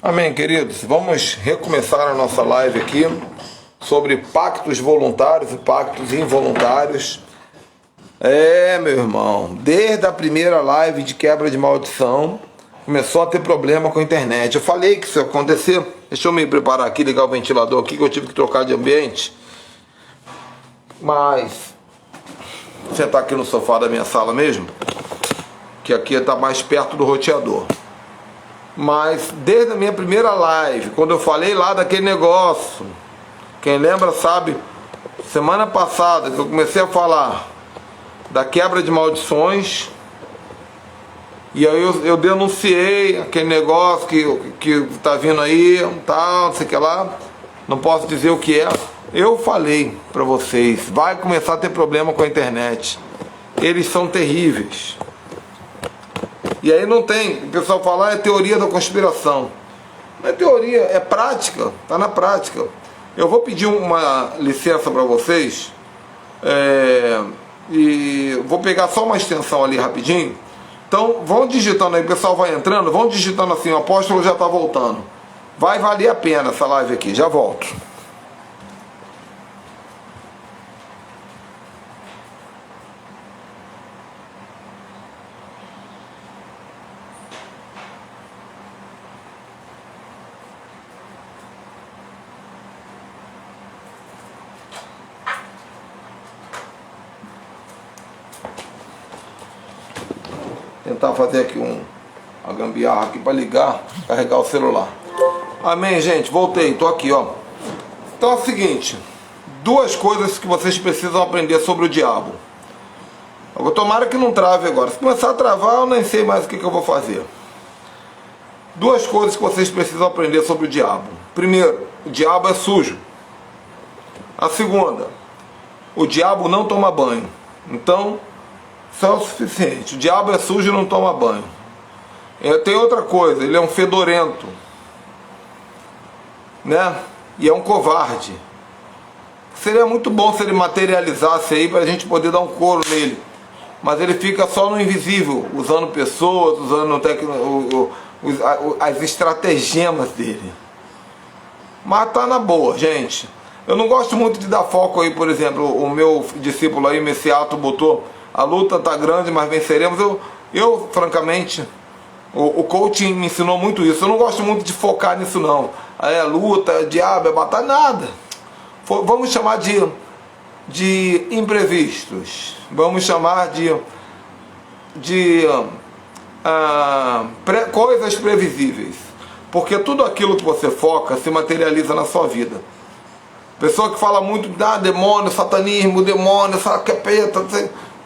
Amém, queridos. Vamos recomeçar a nossa live aqui sobre pactos voluntários e pactos involuntários. Meu irmão, desde a primeira live de quebra de maldição, começou a ter problema com a internet. Eu falei que isso ia acontecer. Deixa eu me preparar aqui, ligar o ventilador aqui, que eu tive que trocar de ambiente. Mas vou sentar aqui no sofá da minha sala mesmo, que aqui está mais perto do roteador. Mas desde a minha primeira live, quando eu falei lá daquele negócio, quem lembra sabe, semana passada que eu comecei a falar da quebra de maldições, e aí eu denunciei aquele negócio que tá vindo aí, tal, não sei o que lá, não posso dizer o que é. Eu falei pra vocês, vai começar a ter problema com a internet, eles são terríveis. E aí não tem, o pessoal fala, é teoria da conspiração. Não é teoria, é prática, tá na prática. Eu vou pedir uma licença para vocês, e vou pegar só uma extensão ali rapidinho. Então vão digitando aí, o pessoal vai entrando, vão digitando assim, o apóstolo já tá voltando. Vai valer a pena essa live aqui, já volto. Tentar fazer aqui uma gambiarra aqui para ligar, carregar o celular. Amém, gente, voltei, tô aqui, ó. Então é o seguinte, duas coisas que vocês precisam aprender sobre o diabo. Tomara que não trave agora. Se começar a travar, eu nem sei mais o que eu vou fazer. Duas coisas que vocês precisam aprender sobre o diabo. Primeiro, o diabo é sujo. A segunda, o diabo não toma banho. Então, isso é o suficiente. O diabo é sujo e não toma banho. Tem outra coisa, ele é um fedorento, né? E é um covarde. Seria muito bom se ele materializasse aí para a gente poder dar um couro nele. Mas ele fica só no invisível, usando pessoas, usando as estratagemas dele. Mas tá na boa, gente. Eu não gosto muito de dar foco aí, por exemplo, o meu discípulo aí, Messiato, botou: a luta tá grande, mas venceremos. Eu francamente, o coaching me ensinou muito isso. Eu não gosto muito de focar nisso não. É luta, é diabo, é batalha, nada. Vamos chamar de imprevistos. Vamos chamar de coisas previsíveis. Porque tudo aquilo que você foca se materializa na sua vida. Pessoa que fala muito demônio, satanismo, demônio, capeta,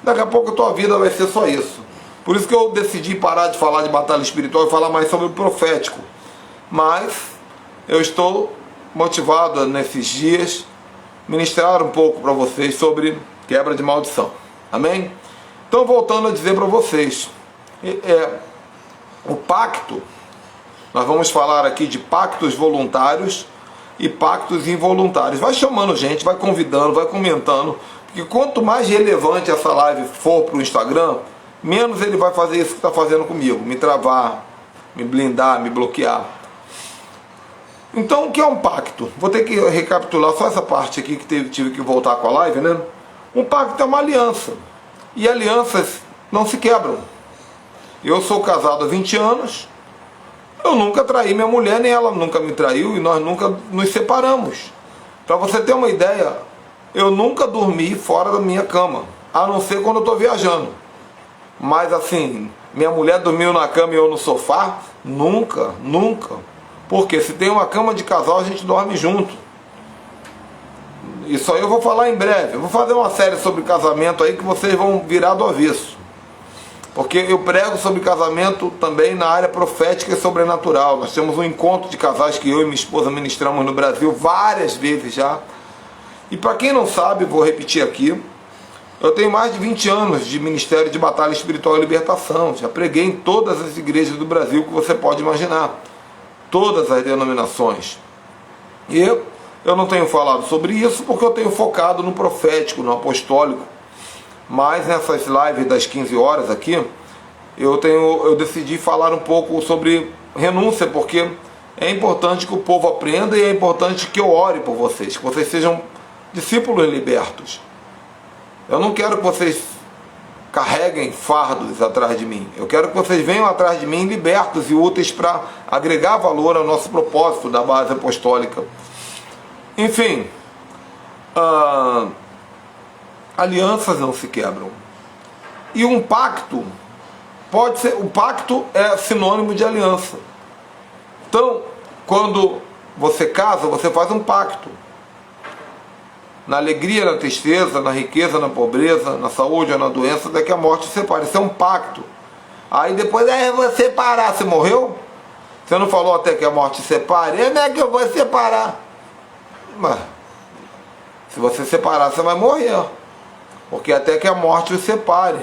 daqui a pouco a tua vida vai ser só isso. Por isso que eu decidi parar de falar de batalha espiritual e falar mais sobre o profético. Mas eu estou motivado nesses dias ministrar um pouco para vocês sobre quebra de maldição. Amém? Então, voltando a dizer para vocês, o pacto, nós vamos falar aqui de pactos voluntários e pactos involuntários. Vai chamando gente, vai convidando, vai comentando, porque quanto mais relevante essa live for para o Instagram, menos ele vai fazer isso que está fazendo comigo, me travar, me blindar, me bloquear. Então, o que é um pacto? Vou ter que recapitular só essa parte aqui que tive que voltar com a live, né? Um pacto é uma aliança, e alianças não se quebram. Eu sou casado há 20 anos, eu nunca traí minha mulher, nem ela nunca me traiu, e nós nunca nos separamos. Para você ter uma ideia, eu nunca dormi fora da minha cama, a não ser quando eu estou viajando. Mas assim, minha mulher dormiu na cama e eu no sofá? Nunca, nunca. Porque se tem uma cama de casal, a gente dorme junto. Isso aí eu vou falar em breve. Eu vou fazer uma série sobre casamento aí que vocês vão virar do avesso. Porque eu prego sobre casamento também na área profética e sobrenatural. Nós temos um encontro de casais que eu e minha esposa ministramos no Brasil várias vezes já. E para quem não sabe, vou repetir aqui, eu tenho mais de 20 anos de ministério de batalha espiritual e libertação. Já preguei em todas as igrejas do Brasil que você pode imaginar. Todas as denominações. E eu não tenho falado sobre isso porque eu tenho focado no profético, no apostólico. Mas nessas lives das 15 horas aqui, eu decidi falar um pouco sobre renúncia, porque é importante que o povo aprenda e é importante que eu ore por vocês, que vocês sejam discípulos libertos. Eu não quero que vocês carreguem fardos atrás de mim. Eu quero que vocês venham atrás de mim libertos e úteis para agregar valor ao nosso propósito da base apostólica. Enfim, alianças não se quebram. E um pacto pode ser, o pacto é sinônimo de aliança. Então, quando você casa, você faz um pacto. Na alegria, na tristeza, na riqueza, na pobreza, na saúde ou na doença, até que a morte separe. Isso é um pacto. Aí depois, você separar, você morreu? Você não falou até que a morte separe? Como é que eu vou separar? Mas, se você separar, você vai morrer. Porque até que a morte os separe.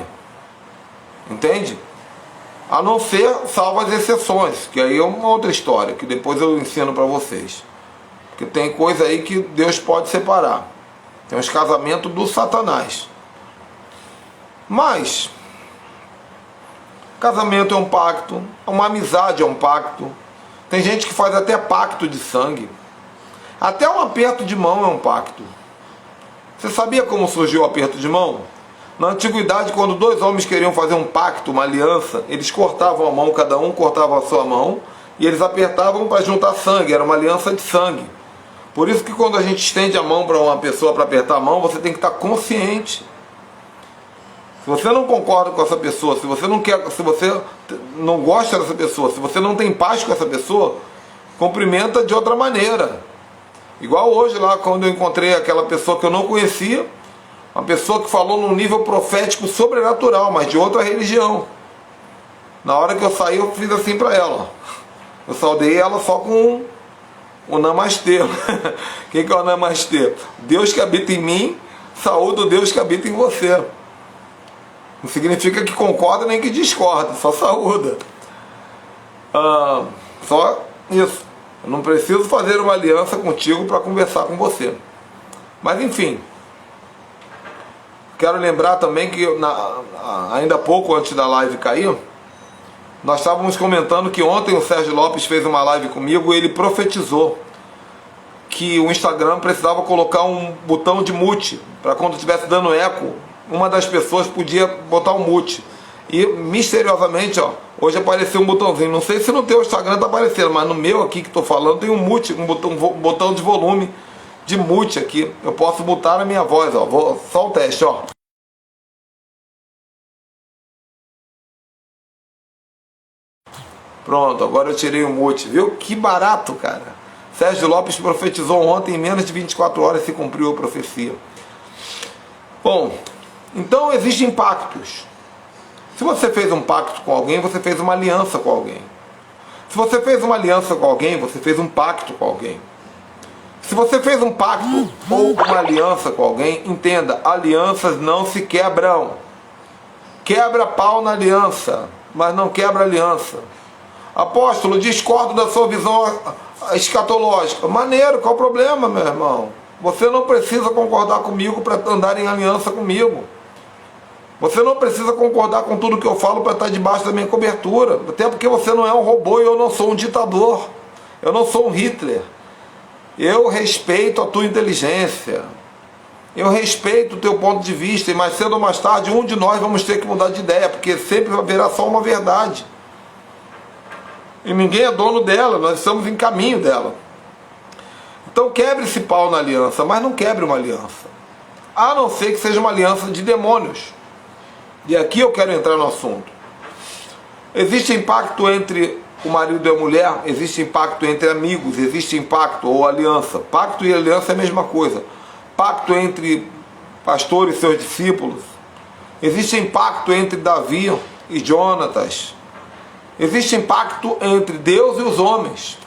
Entende? A não ser salvas exceções, que aí é uma outra história, que depois eu ensino para vocês. Porque tem coisa aí que Deus pode separar. Tem os casamentos do Satanás. Mas casamento é um pacto, uma amizade é um pacto. Tem gente que faz até pacto de sangue. Até um aperto de mão é um pacto. Você sabia como surgiu o aperto de mão? Na antiguidade, quando dois homens queriam fazer um pacto, uma aliança, eles cortavam a mão, cada um cortava a sua mão, e eles apertavam para juntar sangue, era uma aliança de sangue. Por isso que quando a gente estende a mão para uma pessoa para apertar a mão, você tem que estar consciente. Se você não concorda com essa pessoa, se você não quer, se você não gosta dessa pessoa, se você não tem paz com essa pessoa, cumprimenta de outra maneira. Igual hoje lá, quando eu encontrei aquela pessoa que eu não conhecia, uma pessoa que falou num nível profético sobrenatural, mas de outra religião. Na hora que eu saí, eu fiz assim para ela. Eu saudei ela só com o namastê. Quem que é o namastê? Deus que habita em mim, saúde o Deus que habita em você. Não significa que concorda nem que discorda, só saúda. Só isso. Eu não preciso fazer uma aliança contigo para conversar com você. Mas enfim. Quero lembrar também que ainda há pouco antes da live cair, nós estávamos comentando que ontem o Sérgio Lopes fez uma live comigo e ele profetizou que o Instagram precisava colocar um botão de mute, para quando estivesse dando eco, uma das pessoas podia botar um mute. E misteriosamente, ó, hoje apareceu um botãozinho. Não sei se no teu Instagram está aparecendo, mas no meu aqui que estou falando tem um mute, um botão de volume, de mute aqui. Eu posso botar na minha voz, ó. Só o teste, ó. Pronto, agora eu tirei o mute, viu? Que barato, cara. Sérgio Lopes profetizou ontem, em menos de 24 horas se cumpriu a profecia. Bom, então existem pactos. Se você fez um pacto com alguém, você fez uma aliança com alguém. Se você fez uma aliança com alguém, você fez um pacto com alguém. Se você fez um pacto ou uma aliança com alguém, entenda, alianças não se quebram. Quebra pau na aliança, mas não quebra aliança. Apóstolo, discordo da sua visão escatológica. Maneiro, qual o problema, meu irmão? Você não precisa concordar comigo para andar em aliança comigo. Você não precisa concordar com tudo que eu falo para estar debaixo da minha cobertura. Até porque você não é um robô e eu não sou um ditador. Eu não sou um Hitler. Eu respeito a tua inteligência. Eu respeito o teu ponto de vista. E mais cedo ou mais tarde, um de nós vamos ter que mudar de ideia. Porque sempre haverá só uma verdade. E ninguém é dono dela. Nós estamos em caminho dela. Então quebre esse pau na aliança. Mas não quebre uma aliança. A não ser que seja uma aliança de demônios. E aqui eu quero entrar no assunto. Existe impacto entre o marido e a mulher, existe impacto entre amigos, existe impacto ou aliança. Pacto e aliança é a mesma coisa. Pacto entre pastor e seus discípulos. Existe impacto entre Davi e Jonatas. Existe impacto entre Deus e os homens.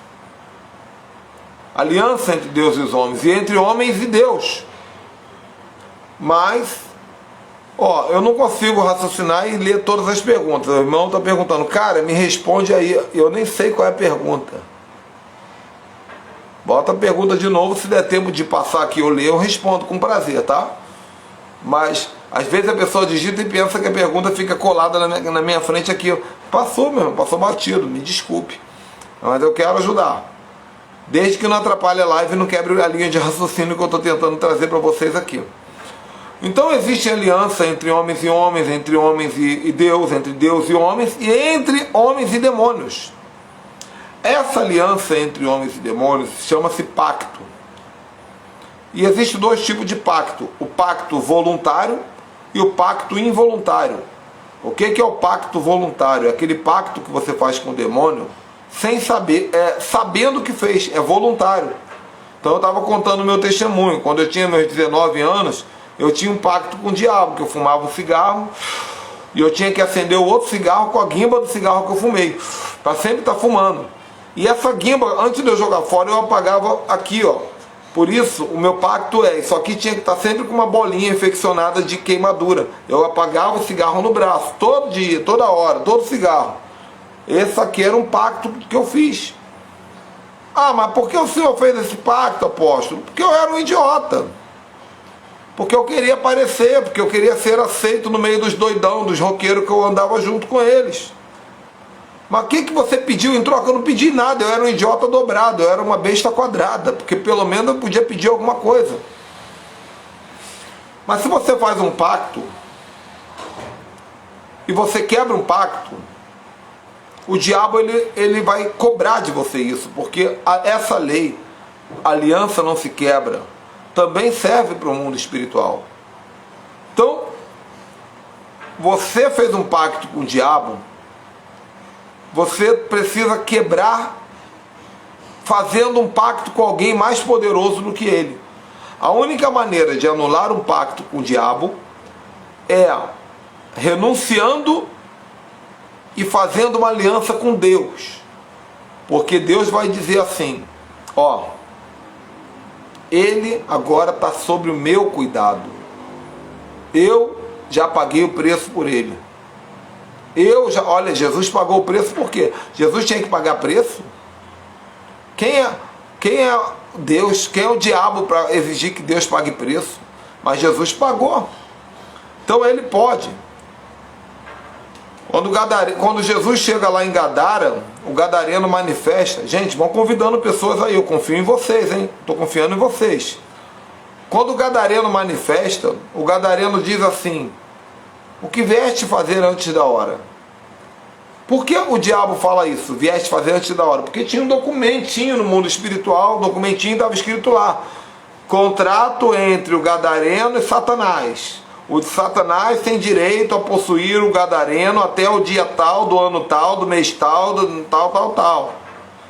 Aliança entre Deus e os homens. E entre homens e Deus. Mas eu não consigo raciocinar e ler todas as perguntas. O irmão está perguntando, cara, me responde aí. Eu nem sei qual é a pergunta. Bota a pergunta de novo, se der tempo de passar aqui eu ler, eu respondo com prazer, tá? Mas, às vezes a pessoa digita e pensa que a pergunta fica colada na minha frente aqui. Passou mesmo, passou batido, me desculpe. Mas eu quero ajudar. Desde que não atrapalhe a live e não quebre a linha de raciocínio que eu estou tentando trazer para vocês aqui. Então existe aliança entre homens e homens, entre homens e Deus, entre Deus e homens, e entre homens e demônios. Essa aliança entre homens e demônios chama-se pacto. E existe dois tipos de pacto: o pacto voluntário e o pacto involuntário. O que é o pacto voluntário? É aquele pacto que você faz com o demônio sem saber, sabendo que fez, é voluntário. Então eu estava contando o meu testemunho. Quando eu tinha meus 19 anos, eu tinha um pacto com o diabo, que eu fumava um cigarro e eu tinha que acender o outro cigarro com a guimba do cigarro que eu fumei, para sempre estar fumando. E essa guimba, antes de eu jogar fora, eu apagava aqui, ó. Por isso, o meu pacto isso aqui tinha que estar sempre com uma bolinha infeccionada de queimadura. Eu apagava o cigarro no braço, todo dia, toda hora, todo cigarro. Esse aqui era um pacto que eu fiz. Ah, mas por que o senhor fez esse pacto, apóstolo? Porque eu era um idiota. Porque eu queria aparecer, porque eu queria ser aceito no meio dos doidão, dos roqueiros que eu andava junto com eles. Mas o que você pediu em troca? Eu não pedi nada, eu era um idiota dobrado, eu era uma besta quadrada, porque pelo menos eu podia pedir alguma coisa. Mas se você faz um pacto, e você quebra um pacto, o diabo ele vai cobrar de você isso, porque essa lei, a aliança não se quebra, também serve para o mundo espiritual. Então, você fez um pacto com o diabo, você precisa quebrar fazendo um pacto com alguém mais poderoso do que ele. A única maneira de anular um pacto com o diabo é renunciando e fazendo uma aliança com Deus. Porque Deus vai dizer assim, ó, ele agora está sob o meu cuidado. Eu já paguei o preço por ele. Olha, Jesus pagou o preço por quê? Jesus tinha que pagar preço? Quem é Deus? Quem é o diabo para exigir que Deus pague preço? Mas Jesus pagou. Então ele pode. Quando Jesus chega lá em Gadara, o gadareno manifesta. Gente, vão convidando pessoas aí, eu confio em vocês, hein? Estou confiando em vocês. Quando o gadareno manifesta, o gadareno diz assim: o que vieste fazer antes da hora? Por que o diabo fala isso? Vieste fazer antes da hora? Porque tinha um documentinho no mundo espiritual, o documentinho estava escrito lá: contrato entre o gadareno e Satanás. O de Satanás tem direito a possuir o gadareno até o dia tal, do ano tal, do mês tal, do tal.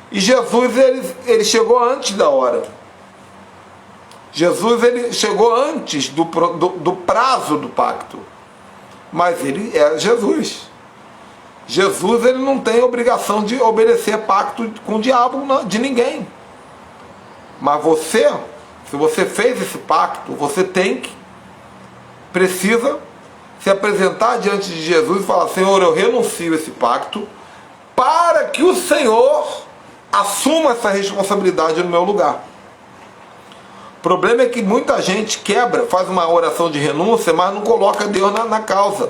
E Jesus, ele chegou antes da hora. Jesus, ele chegou antes do prazo do pacto. Mas ele é Jesus. Jesus, ele não tem obrigação de obedecer pacto com o diabo de ninguém. Mas você, se você fez esse pacto, você precisa se apresentar diante de Jesus e falar: Senhor, eu renuncio esse pacto para que o Senhor assuma essa responsabilidade no meu lugar. O problema é que muita gente quebra, faz uma oração de renúncia, mas não coloca Deus na causa.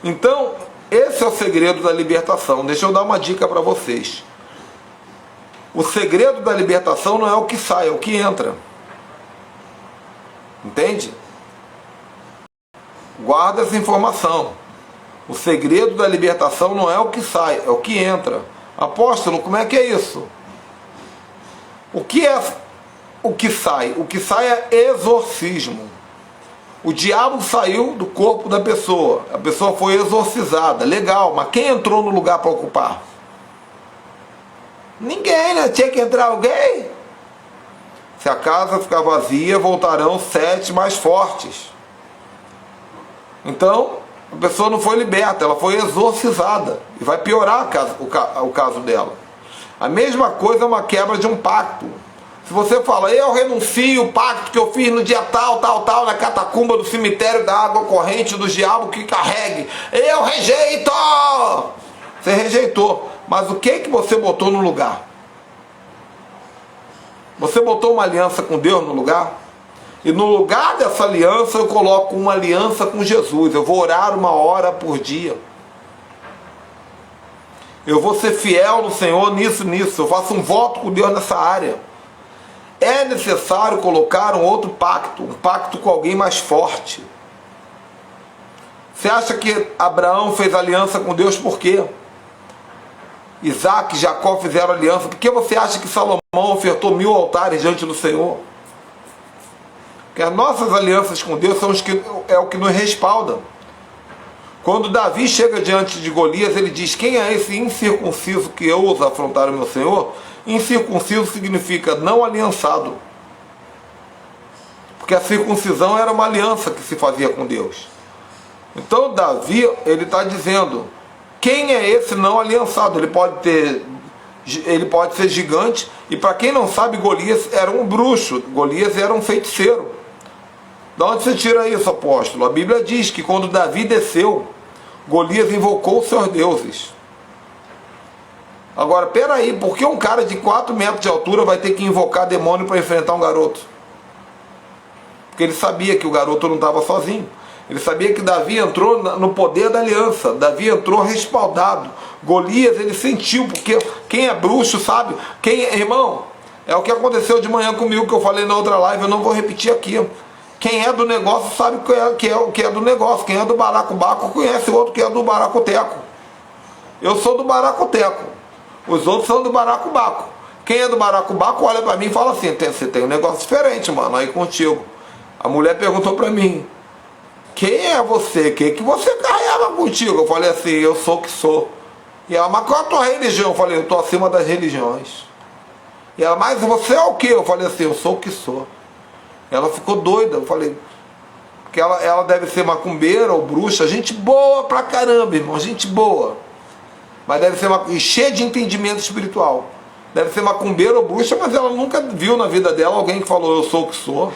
Então, esse é o segredo da libertação. Deixa eu dar uma dica para vocês. O segredo da libertação não é o que sai, é o que entra. Entende? Guarda essa informação. O segredo da libertação não é o que sai, é o que entra. Apóstolo, como é que é isso? O que é o que sai? O que sai é exorcismo. O diabo saiu do corpo da pessoa. A pessoa foi exorcizada. Legal, mas quem entrou no lugar para ocupar? Ninguém, né? Tinha que entrar alguém. Se a casa ficar vazia, voltarão 7 mais fortes. Então, a pessoa não foi liberta, ela foi exorcizada. E vai piorar o caso dela. A mesma coisa é uma quebra de um pacto. Se você fala: eu renuncio o pacto que eu fiz no dia tal, na catacumba do cemitério da água corrente do diabo que carregue, eu rejeito! Você rejeitou. Mas o que você botou no lugar? Você botou uma aliança com Deus no lugar? E no lugar dessa aliança eu coloco uma aliança com Jesus. Eu vou orar 1 hora por dia. Eu vou ser fiel no Senhor nisso. Eu faço um voto com Deus nessa área. É necessário colocar um outro pacto, um pacto com alguém mais forte. Você acha que Abraão fez aliança com Deus por quê? Isaac e Jacó fizeram aliança. Por que você acha que Salomão ofertou 1000 altares diante do Senhor? Porque as nossas alianças com Deus são o que nos respalda. Quando Davi chega diante de Golias, ele diz: quem é esse incircunciso que ousa afrontar o meu Senhor? Incircunciso significa não aliançado. Porque a circuncisão era uma aliança que se fazia com Deus. Então Davi, ele está dizendo: quem é esse não aliançado? Ele pode ser gigante. E para quem não sabe, Golias era um bruxo. Golias era um feiticeiro. De onde você tira isso, apóstolo? A Bíblia diz que quando Davi desceu, Golias invocou os seus deuses. Agora, peraí, por que um cara de 4 metros de altura vai ter que invocar demônio para enfrentar um garoto? Porque ele sabia que o garoto não estava sozinho. Ele sabia que Davi entrou no poder da aliança. Davi entrou respaldado. Golias, ele sentiu, porque quem é bruxo sabe. Irmão, é o que aconteceu de manhã comigo, que eu falei na outra live, eu não vou repetir aqui. Quem é do negócio sabe o que é do negócio. Quem é do baracubaco conhece o outro que é do baracoteco. Eu sou do baracoteco. Os outros são do baracubaco. Quem é do baracubaco olha pra mim e fala assim: você tem um negócio diferente, mano, aí contigo. A mulher perguntou pra mim: quem é você? O que você carregava contigo? Eu falei assim: eu sou o que sou. E ela: mas qual é a tua religião? Eu falei: eu estou acima das religiões. E ela: mas você é o que? Eu falei assim: eu sou o que sou. Ela ficou doida. Eu falei: porque ela deve ser macumbeira ou bruxa. Gente boa pra caramba, irmão, gente boa. Mas deve ser cheia de entendimento espiritual. Deve ser macumbeira ou bruxa, mas ela nunca viu na vida dela alguém que falou: eu sou o que sou.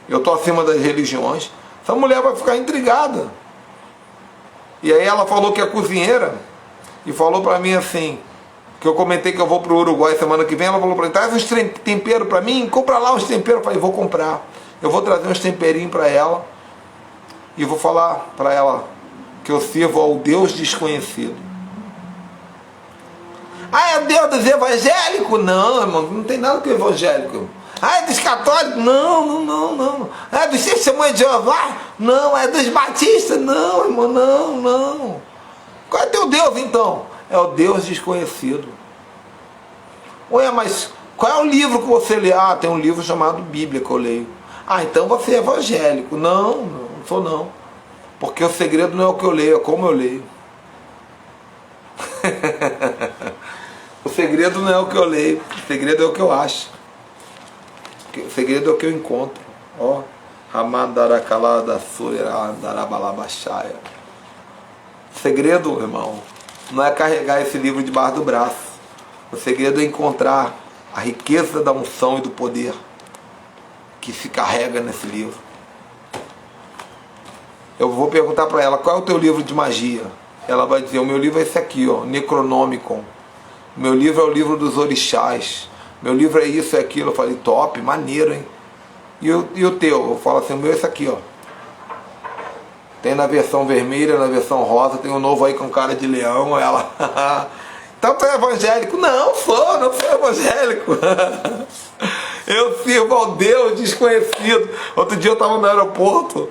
Eu estou acima das religiões. Essa mulher vai ficar intrigada. E aí ela falou que é cozinheira. E falou pra mim assim, que eu comentei que eu vou pro Uruguai semana que vem. Ela falou pra mim: traz uns temperos pra mim, compra lá uns temperos. Eu falei: vou comprar. Eu vou trazer uns temperinhos pra ela. E vou falar pra ela que eu sirvo ao Deus desconhecido. Ah, é Deus dos evangélicos? Não, irmão, não tem nada com evangélico. Ah, é dos católicos? Não. É dos testemunhos de Jeová? Não. É dos batistas? Não, irmão, não. Qual é teu Deus, então? É o Deus desconhecido. Ué, mas qual é o livro que você lê? Ah, tem um livro chamado Bíblia que eu leio. Ah, então você é evangélico. Não sou não. Porque o segredo não é o que eu leio, é como eu leio. O segredo não é o que eu leio, o segredo é o que eu acho. O segredo é o que eu encontro. Ó, o segredo, irmão, não é carregar esse livro debaixo do braço. O segredo é encontrar a riqueza da unção e do poder que se carrega nesse livro. Eu vou perguntar para ela: qual é o teu livro de magia? Ela vai dizer: o meu livro é esse aqui, ó, Necronomicon. Meu livro é o livro dos orixás. Meu livro é isso, é aquilo. Eu falei: top, maneiro, hein? E o teu? Eu falo assim: o meu é esse aqui, ó. Tem na versão vermelha, na versão rosa. Tem um novo aí com cara de leão. Ela: então tu é evangélico? Não sou evangélico. Eu sirvo ao Deus desconhecido. Outro dia eu estava no aeroporto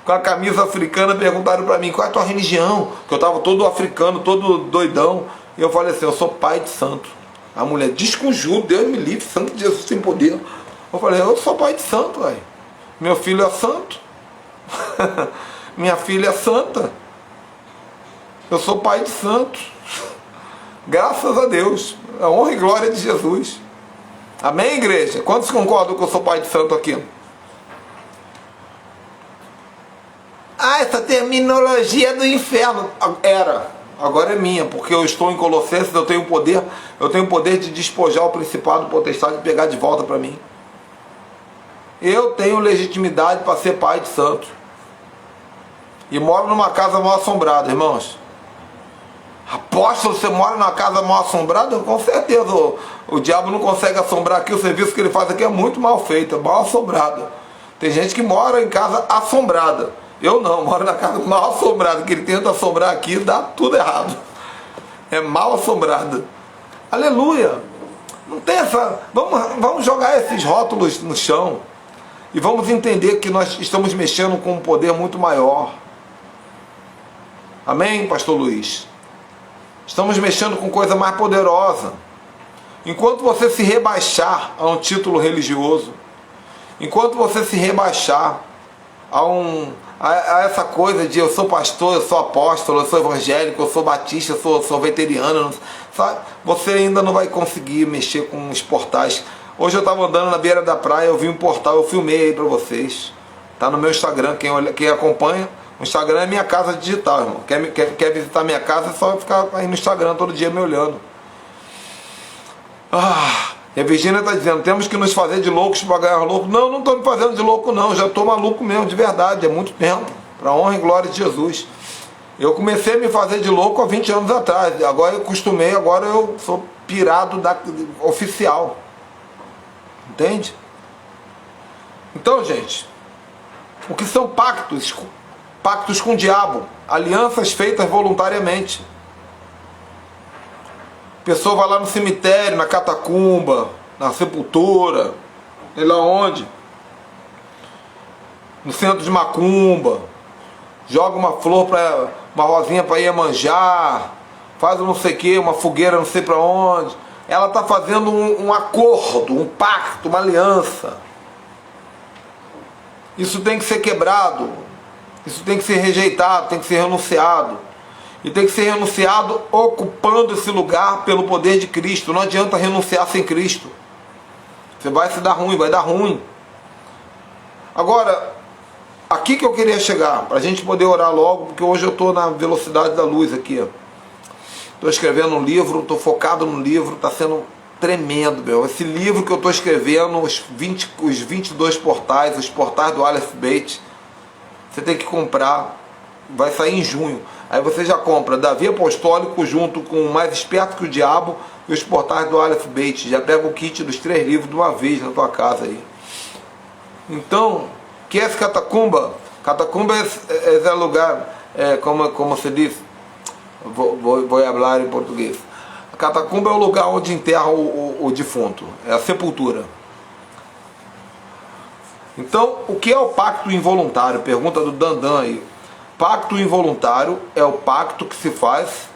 com a camisa africana. Perguntaram para mim: qual é a tua religião? Que eu estava todo africano, todo doidão. E eu falei assim: eu sou pai de santo. A mulher: desconjuro, Deus me livre, santo de Jesus tem poder. Eu falei: eu sou pai de santo, velho. Meu filho é santo. Minha filha é santa. Eu sou pai de santo. Graças a Deus. A honra e glória de Jesus. Amém, igreja? Quantos concordam que eu sou pai de santo aqui? Ah, essa terminologia do inferno. Agora é minha, porque eu estou em Colossenses, eu tenho poder de despojar o principado, o potestade, e pegar de volta para mim. Eu tenho legitimidade para ser pai de santo. E moro numa casa mal assombrada, irmãos. Apóstolo, você mora numa casa mal assombrada? Com certeza, o diabo não consegue assombrar aqui. O serviço que ele faz aqui é muito mal feito, é mal assombrado. Tem gente que mora em casa assombrada. Eu não, moro na casa mal assombrada, que ele tenta assombrar aqui, dá tudo errado. é mal assombrada. Aleluia! Não tem essa... Vamos jogar esses rótulos no chão e vamos entender que nós estamos mexendo com um poder muito maior. Amém, pastor Luiz? Estamos mexendo com coisa mais poderosa. Enquanto você se rebaixar a um título religioso, enquanto você se rebaixar a essa coisa de eu sou pastor, eu sou apóstolo, eu sou evangélico, eu sou batista, eu sou veteriano, sabe? Você ainda não vai conseguir mexer com os portais. Hoje eu estava andando na beira da praia, eu vi um portal, eu filmei aí para vocês. Tá no meu Instagram, quem acompanha, o Instagram é minha casa digital, irmão. Quer visitar minha casa, é só ficar aí no Instagram todo dia me olhando. E a Virgínia está dizendo, temos que nos fazer de loucos para ganhar louco. Não, não estou me fazendo de louco não, já estou maluco mesmo, de verdade, há muito tempo, para a honra e glória de Jesus. Eu comecei a me fazer de louco há 20 anos atrás, agora eu acostumei, agora eu sou pirado oficial. Entende? Então, gente, o que são pactos? Pactos com o diabo, alianças feitas voluntariamente. A pessoa vai lá no cemitério, na catacumba, na sepultura, sei lá onde, no centro de macumba, joga uma flor, uma rosinha para Iemanjá, faz um não sei o que, uma fogueira não sei para onde. Ela está fazendo um acordo, um pacto, uma aliança. Isso tem que ser quebrado, isso tem que ser rejeitado, tem que ser renunciado. E tem que ser renunciado ocupando esse lugar pelo poder de Cristo. Não adianta renunciar sem Cristo. Você vai se dar ruim, vai dar ruim. Agora, aqui que eu queria chegar, para a gente poder orar logo, porque hoje eu estou na velocidade da luz aqui. Estou escrevendo um livro, estou focado no livro, está sendo tremendo, meu. Esse livro que eu estou escrevendo, os 22 portais, os portais do Aleph Beit, você tem que comprar, vai sair em junho. Aí você já compra Davi Apostólico junto com Mais Esperto que o Diabo e os portais do Aleph Beit. Já pega o kit dos 3 livros de uma vez na tua casa aí. Então, que é esse catacumba? Catacumba é lugar, como se diz, vou falar em português. A catacumba é o lugar onde enterra o defunto, é a sepultura. Então, o que é o pacto involuntário? Pergunta do Dandan aí. Pacto involuntário é o pacto que se faz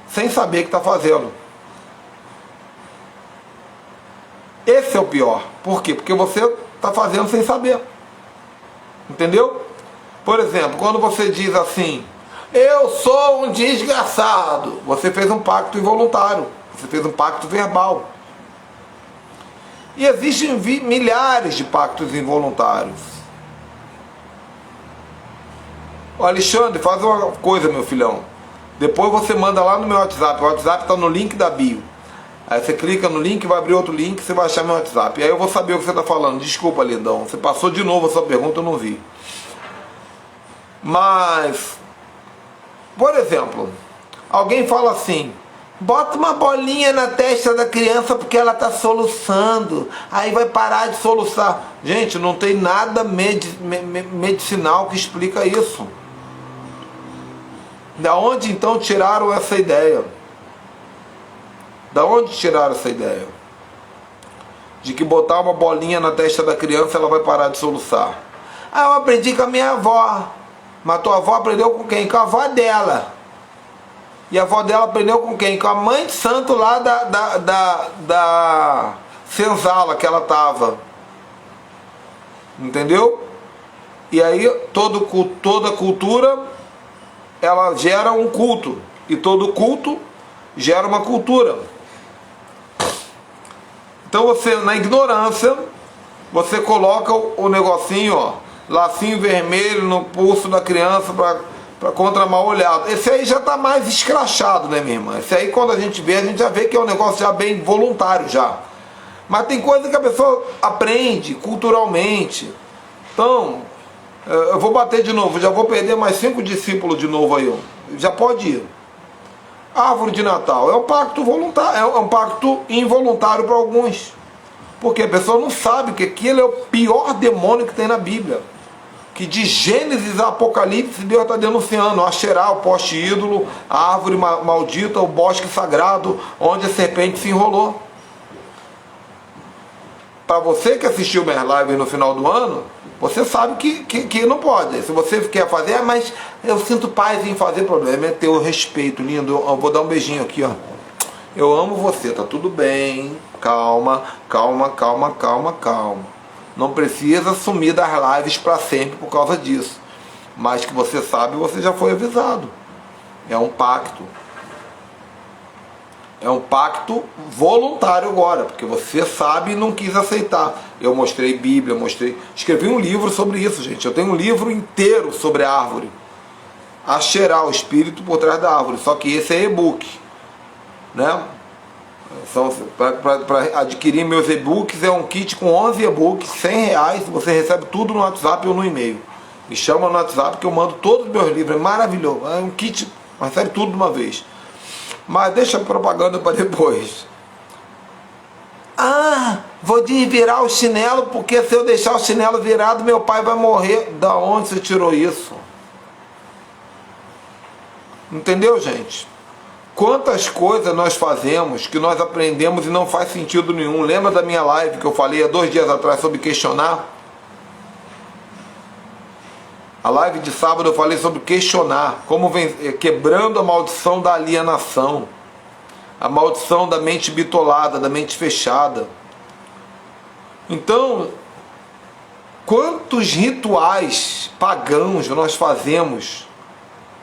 sem saber que está fazendo. Esse é o pior. Por quê? Porque você está fazendo sem saber. Entendeu? Por exemplo, quando você diz assim, eu sou um desgraçado, você fez um pacto involuntário, você fez um pacto verbal. E existem milhares de pactos involuntários. Ô Alexandre, faz uma coisa, meu filhão. Depois você manda lá no meu WhatsApp. O WhatsApp está no link da bio. Aí você clica no link, vai abrir outro link, você vai achar meu WhatsApp. E aí eu vou saber o que você está falando. Desculpa, lindão. Você passou de novo a sua pergunta, eu não vi. Mas, por exemplo, alguém fala assim, bota uma bolinha na testa da criança porque ela está soluçando. Aí vai parar de soluçar. Gente, não tem nada medicinal que explica isso. Da onde então tiraram essa ideia? Da onde tiraram essa ideia? De que botar uma bolinha na testa da criança ela vai parar de soluçar. Ah, eu aprendi com a minha avó. Mas tua avó aprendeu com quem? Com a avó dela. E a avó dela aprendeu com quem? Com a mãe de santo lá da senzala que ela tava. Entendeu? E aí toda cultura ela gera um culto. E todo culto gera uma cultura. Então você, na ignorância, você coloca o negocinho, ó, lacinho vermelho no pulso da criança para contra mal olhado. Esse aí já está mais escrachado, né, minha irmã? Esse aí, quando a gente já vê que é um negócio já bem voluntário já. Mas tem coisa que a pessoa aprende culturalmente. Então, eu vou bater de novo, já vou perder mais 5 discípulos de novo aí, ó. Já pode ir. Árvore de Natal é um pacto voluntário, é um pacto involuntário para alguns. Porque a pessoa não sabe que aquilo é o pior demônio que tem na Bíblia. que de Gênesis a Apocalipse Deus está denunciando: Axerá, o poste ídolo, a árvore maldita, o bosque sagrado, onde a serpente se enrolou. Para você que assistiu minhas lives no final do ano, você sabe que não pode. Se você quer fazer, mas eu sinto paz em fazer, problema é ter o respeito, lindo. Eu vou dar um beijinho aqui, ó. Eu amo você, tá tudo bem. Calma, calma, calma, calma, calma. Não precisa sumir das lives para sempre por causa disso. Mas que você sabe, você já foi avisado. É um pacto. É um pacto voluntário agora, porque você sabe e não quis aceitar. Eu mostrei Bíblia, escrevi um livro sobre isso, gente. Eu tenho um livro inteiro sobre a árvore. Axerá, o espírito por trás da árvore. Só que esse é e-book, né? Para adquirir meus e-books, é um kit com 11 e-books, R$100. Você recebe tudo no WhatsApp ou no e-mail. Me chama no WhatsApp que eu mando todos os meus livros. É maravilhoso. É um kit, recebe tudo de uma vez. Mas deixa a propaganda para depois. Ah, vou desvirar o chinelo, porque se eu deixar o chinelo virado, meu pai vai morrer. Da onde você tirou isso? Entendeu, gente? Quantas coisas nós fazemos que nós aprendemos e não faz sentido nenhum. Lembra da minha live que eu falei há 2 dias atrás sobre questionar? A live de sábado eu falei sobre questionar, como quebrando a maldição da alienação, a maldição da mente bitolada, da mente fechada. Então, quantos rituais pagãos nós fazemos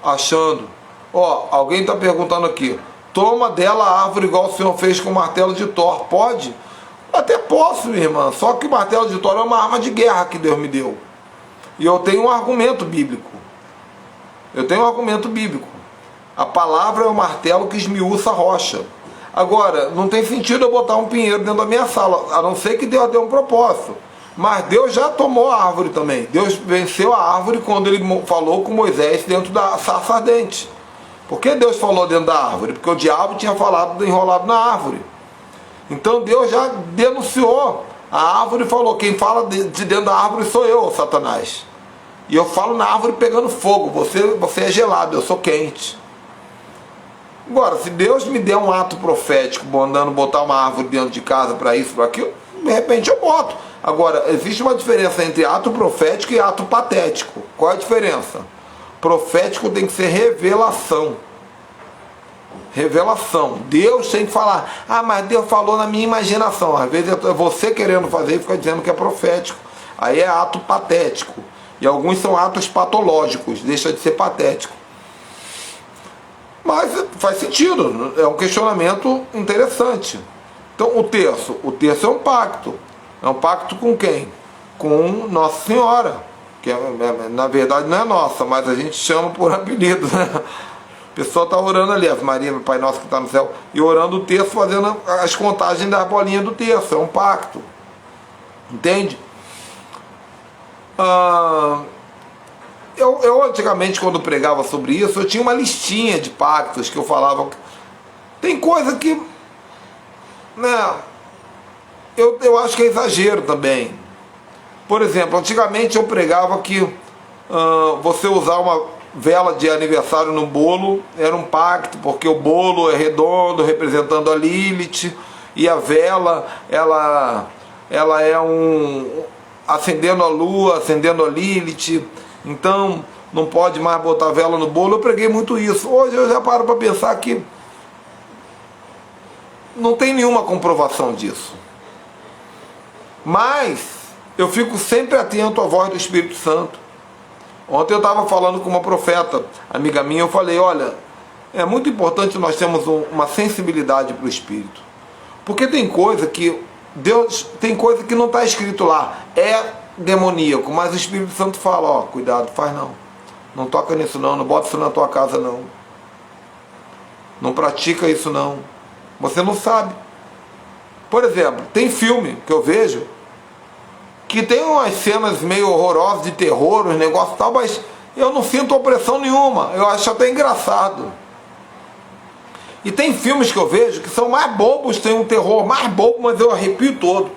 achando? Ó, alguém está perguntando aqui: toma dela a árvore igual o Senhor fez com o martelo de Thor. Pode? Até posso, minha irmã, só que o martelo de Thor é uma arma de guerra que Deus me deu. E eu tenho um argumento bíblico. A palavra é o martelo que esmiuça a rocha. Agora, não tem sentido eu botar um pinheiro dentro da minha sala, a não ser que Deus dê um propósito. Mas Deus já tomou a árvore também. Deus venceu a árvore quando ele falou com Moisés dentro da sarça ardente. Por que Deus falou dentro da árvore? Porque o diabo tinha falado enrolado na árvore. Então Deus já denunciou a árvore e falou: quem fala de dentro da árvore sou eu, Satanás. E eu falo na árvore pegando fogo. Você é gelado, eu sou quente. Agora, se Deus me der um ato profético, mandando botar uma árvore dentro de casa para isso, para aquilo, de repente eu boto. Agora, existe uma diferença entre ato profético e ato patético. Qual é a diferença? Profético tem que ser revelação. Revelação. Deus tem que falar: ah, mas Deus falou na minha imaginação. Às vezes é você querendo fazer e fica dizendo que é profético. Aí é ato patético. E alguns são atos patológicos, deixa de ser patético. Mas faz sentido, é um questionamento interessante. Então o terço é um pacto. É um pacto com quem? Com Nossa Senhora, que na verdade não é nossa, mas a gente chama por apelido, né? A pessoa está orando ali, Ave Maria, meu Pai Nosso que está no céu, e orando o terço, fazendo as contagens das bolinhas do terço. É um pacto. Entende? Eu antigamente, quando pregava sobre isso, eu tinha uma listinha de pactos que eu falava. Tem coisa que, né, eu acho que é exagero também. Por exemplo, antigamente eu pregava que você usar uma vela de aniversário no bolo era um pacto, porque o bolo é redondo, representando a Lilith, e a vela, ela é acendendo a lua, acendendo a Lilith. Então não pode mais botar vela no bolo. Eu preguei muito isso. Hoje eu já paro para pensar que não tem nenhuma comprovação disso. Mas eu fico sempre atento à voz do Espírito Santo. Ontem eu estava falando com uma profeta, amiga minha, eu falei: olha, é muito importante nós termos uma sensibilidade para o Espírito. Porque tem coisa que tem coisa que não está escrito lá. É demoníaco, mas o Espírito Santo fala: ó, cuidado, faz não. Não toca nisso não bota isso na tua casa não. Não pratica isso não. Você não sabe. Por exemplo, tem filme que eu vejo que tem umas cenas meio horrorosas de terror, uns negócios e tal, mas eu não sinto opressão nenhuma. Eu acho até engraçado. E tem filmes que eu vejo que são mais bobos, tem um terror mais bobo, mas eu arrepio todo.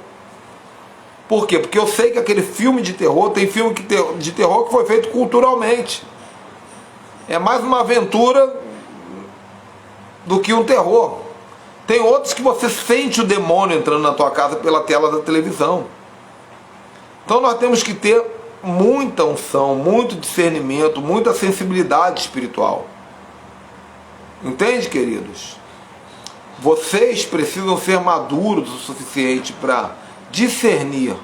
Por quê? Porque eu sei que aquele filme de terror, tem filme de terror que foi feito culturalmente. É mais uma aventura do que um terror. Tem outros que você sente o demônio entrando na tua casa pela tela da televisão. Então nós temos que ter muita unção, muito discernimento, muita sensibilidade espiritual. Entende, queridos? Vocês precisam ser maduros o suficiente para discernir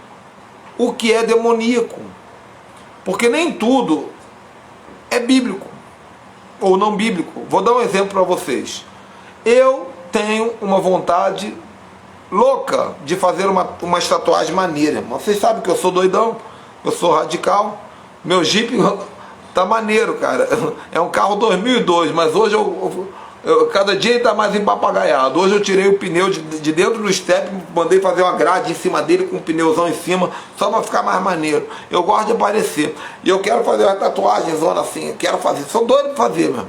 o que é demoníaco. Porque nem tudo é bíblico ou não bíblico. Vou dar um exemplo para vocês. Eu tenho uma vontade louca de fazer uma tatuagem maneira. Vocês sabem que eu sou doidão, eu sou radical. Meu Jeep tá maneiro, cara. É um carro 2002, mas hoje cada dia ele tá mais empapagaiado. Hoje eu tirei o pneu de dentro do step, mandei fazer uma grade em cima dele com um pneuzão em cima, só para ficar mais maneiro. Eu gosto de aparecer. E eu quero fazer uma tatuagem zona assim, quero fazer. Sou doido para fazer, meu.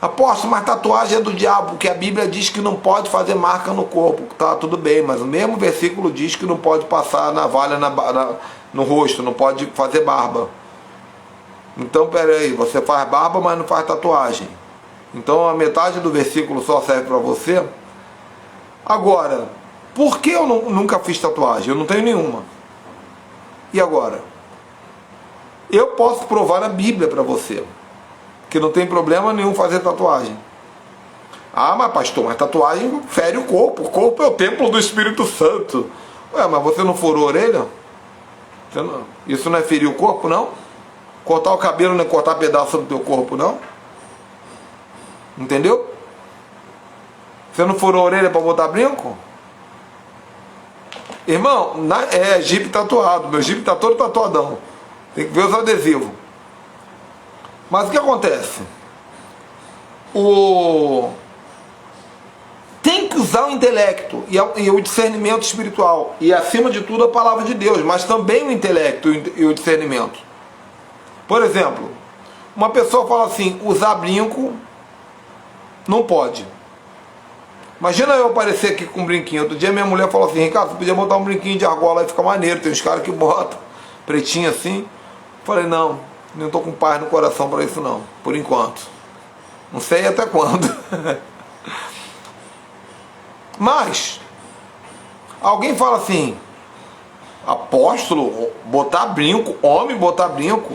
Aposto, mas tatuagem é do diabo, porque a Bíblia diz que não pode fazer marca no corpo. Tá, tudo bem, mas o mesmo versículo diz que não pode passar navalha no rosto, não pode fazer barba. Então, peraí, você faz barba, mas não faz tatuagem. Então a metade do versículo só serve para você. Agora, por que eu nunca fiz tatuagem? Eu não tenho nenhuma. E agora? Eu posso provar na Bíblia para você que não tem problema nenhum fazer tatuagem. Ah, mas pastor, mas tatuagem fere o corpo. O corpo é o templo do Espírito Santo. Ué, mas você não furou a orelha? Isso não é ferir o corpo, não? Cortar o cabelo não é cortar pedaço do teu corpo, não? Entendeu? Você não furou a orelha para botar brinco? Irmão, é Jeep tatuado. Meu Jeep tá todo tatuadão. Tem que ver os adesivos. Mas o que acontece? Tem que usar o intelecto e o discernimento espiritual. E acima de tudo a palavra de Deus. Mas também o intelecto e o discernimento. Por exemplo, uma pessoa fala assim, usar brinco não pode. Imagina eu aparecer aqui com um brinquinho. Outro dia minha mulher falou assim, Ricardo, você podia botar um brinquinho de argola e fica maneiro. Tem uns caras que botam pretinho assim. Falei, não estou com paz no coração para isso não, por enquanto. Não sei até quando. Mas alguém fala assim, apóstolo, botar brinco, homem botar brinco,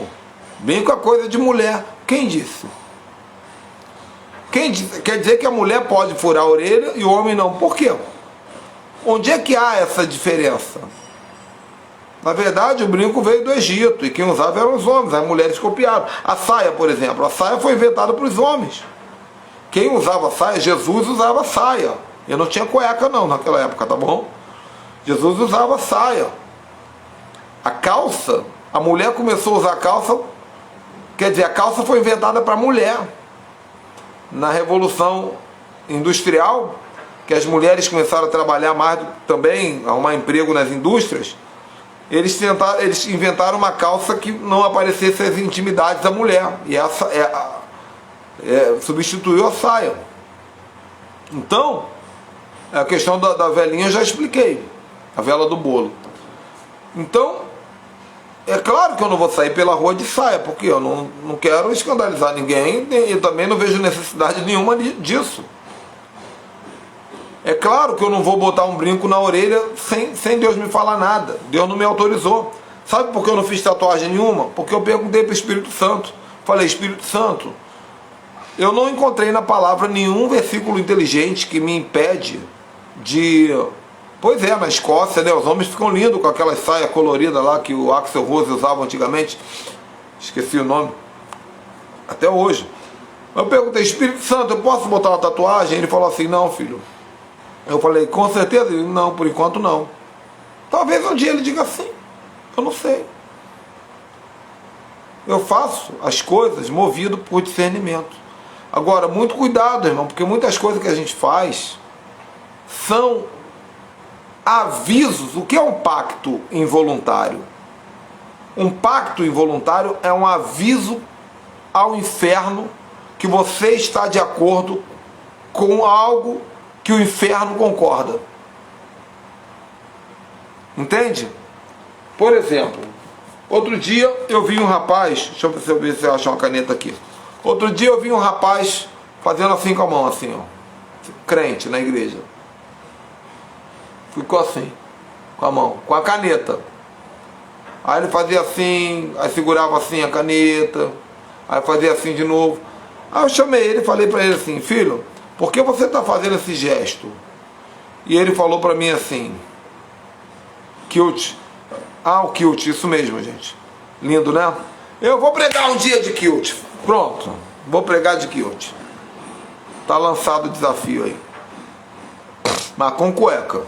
brinco é coisa de mulher. Quem disse? Quer dizer que a mulher pode furar a orelha e o homem não. Por quê? Onde é que há essa diferença? Na verdade, o brinco veio do Egito e quem usava eram os homens, as mulheres copiaram. A saia, por exemplo, a saia foi inventada para os homens. Quem usava saia? Jesus usava saia. Eu não tinha cueca não naquela época, tá bom? Jesus usava saia. A calça, a mulher começou a usar calça, quer dizer, a calça foi inventada para a mulher. Na Revolução Industrial, que as mulheres começaram a trabalhar mais também, arrumar emprego nas indústrias, eles inventaram uma calça que não aparecesse as intimidades da mulher. E essa substituiu a saia. Então, a questão da velinha eu já expliquei. A vela do bolo. Então, é claro que eu não vou sair pela rua de saia, porque eu não quero escandalizar ninguém e também não vejo necessidade nenhuma disso. É claro que eu não vou botar um brinco na orelha sem Deus me falar nada. Deus não me autorizou. Sabe por que eu não fiz tatuagem nenhuma? Porque eu perguntei para o Espírito Santo. Falei, Espírito Santo, eu não encontrei na palavra nenhum versículo inteligente que me impede de... Pois é, na Escócia, né, os homens ficam lindos com aquela saia colorida lá que o Axl Rose usava antigamente. Esqueci o nome. Até hoje. Eu perguntei, Espírito Santo, eu posso botar uma tatuagem? Ele falou assim, não, filho. Eu falei, com certeza? Ele, não, por enquanto não. Talvez um dia ele diga sim. Eu não sei. Eu faço as coisas movido por discernimento. Agora, muito cuidado, irmão, porque muitas coisas que a gente faz são avisos. O que é um pacto involuntário? Um pacto involuntário é um aviso ao inferno que você está de acordo com algo que o inferno concorda. Entende? Por exemplo, outro dia eu vi um rapaz, deixa eu ver se eu acho uma caneta aqui. Outro dia eu vi um rapaz fazendo assim com a mão, assim, ó. Crente na igreja. Ficou assim, com a mão, com a caneta. Aí ele fazia assim, aí segurava assim a caneta, aí fazia assim de novo. Aí eu chamei ele e falei pra ele assim: filho, por que você está fazendo esse gesto? E ele falou pra mim assim: kilt. Ah, o kilt, isso mesmo, gente. Lindo, né? Eu vou pregar um dia de kilt. Pronto, vou pregar de kilt. Tá lançado o desafio aí. Mas com cueca.